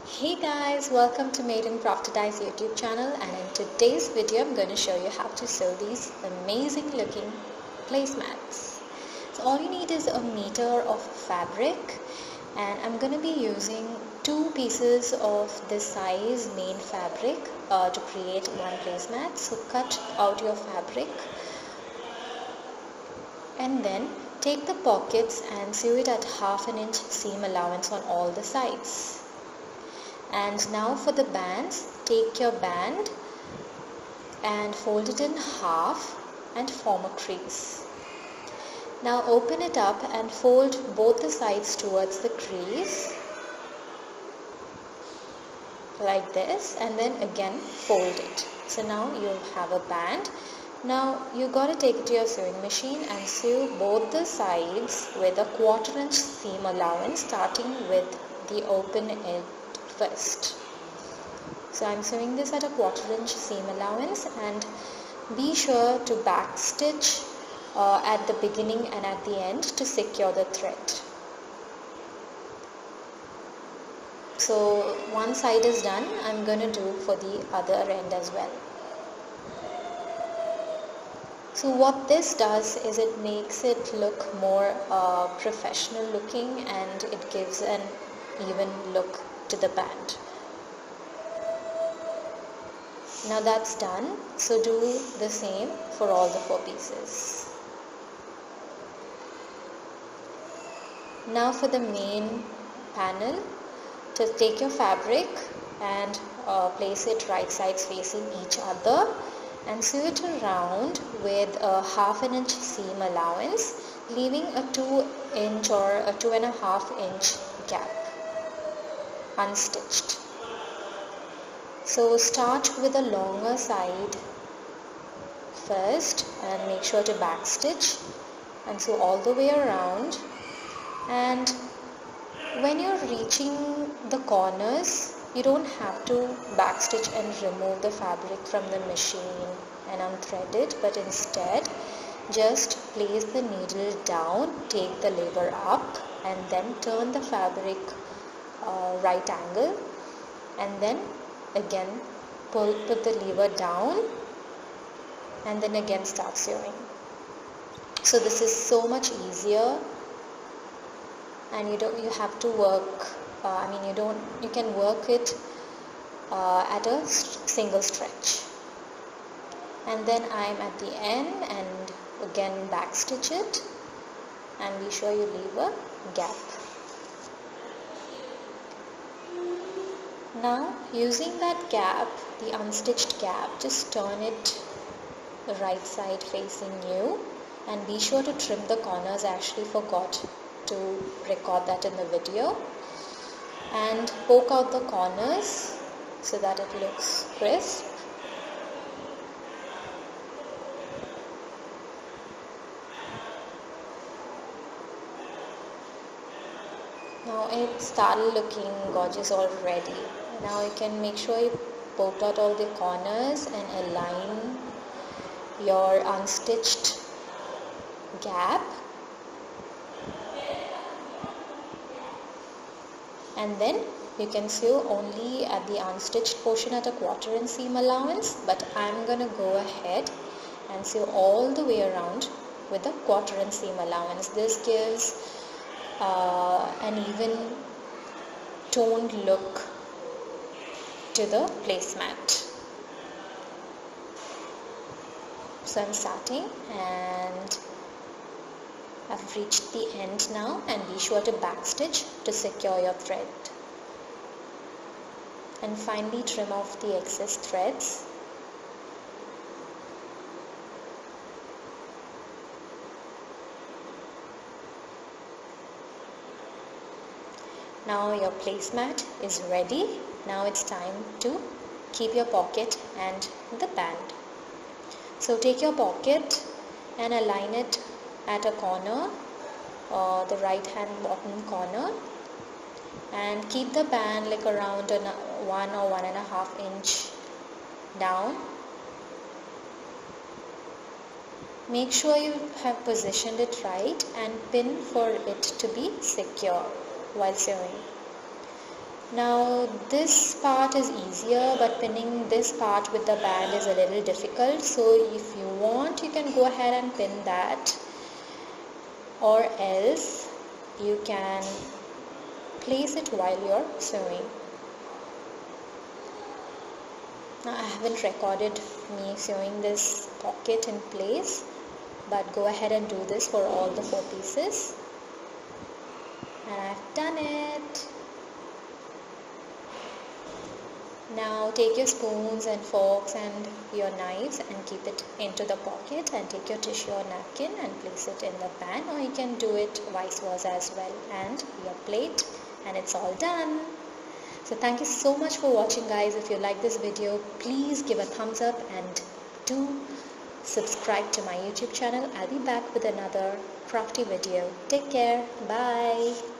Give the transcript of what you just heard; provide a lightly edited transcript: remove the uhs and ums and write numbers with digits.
Hey guys, welcome to Made in Crafted YouTube channel, and in today's video I'm going to show you how to sew these amazing looking placemats. So all you need is a meter of fabric, and I'm going to be using two pieces of this size main fabric to create one placemat. So cut out your fabric and then take the pockets and sew it at 1/2 inch seam allowance on all the sides. And now for the bands, take your band and fold it in half and form a crease. Now open it up and fold both the sides towards the crease like this, and then again fold it. So now you have a band. Now you got to take it to your sewing machine and sew both the sides with a 1/4 inch seam allowance, starting with the open edge first. So I'm sewing this at a 1/4 inch seam allowance, and be sure to back stitch at the beginning and at the end to secure the thread. So one side is done, I'm going to do for the other end as well. So what this does is it makes it look more professional looking, and it gives an even look to the band. Now that's done, so do the same for all the 4 pieces. Now for the main panel, to take your fabric and place it right sides facing each other and sew it around with a 1/2 inch seam allowance, leaving a 2 inch or a 2.5 inch gap unstitched. So start with the longer side first and make sure to back stitch and sew all the way around. And when you're reaching the corners, you don't have to back stitch and remove the fabric from the machine and unthread it, but instead just place the needle down, take the lever up, and then turn the fabric right angle, and then again put the lever down, and then again start sewing. So this is so much easier, and you have to work you can work it at a single stretch. And then I'm at the end and again back stitch it, and be sure you leave a gap. Now using that gap, the unstitched gap, just turn it the right side facing you, and be sure to trim the corners. I actually forgot to record that in the video. And poke out the corners so that it looks crisp. Now it started looking gorgeous already. Now you can make sure you poke out all the corners and align your unstitched gap. And then you can sew only at the unstitched portion at a 1/4 inch seam allowance, but I'm going to go ahead and sew all the way around with a 1/4 inch seam allowance. This gives an even toned look to the placemat. So I'm starting, and I've reached the end now, and be sure to back stitch to secure your thread. And finally trim off the excess threads. Now your placemat is ready. Now it's time to keep your pocket and the band. So take your pocket and align it at a corner, the right hand bottom corner, and keep the band like around 1 or 1.5 inch down. Make sure you have positioned it right and pin for it to be secure while sewing. Now this part is easier, but pinning this part with the band is a little difficult. So if you want, you can go ahead and pin that, or else you can place it while you're sewing. Now I haven't recorded me sewing this pocket in place, but go ahead and do this for all the 4 pieces. And I've done it. Now take your spoons and forks and your knives and keep it into the pocket, and take your tissue or napkin and place it in the pan, or you can do it vice versa as well, and your plate, and it's all done. So thank you so much for watching, guys. If you like this video, please give a thumbs up and do subscribe to my YouTube channel. I'll be back with another crafty video. Take care. Bye.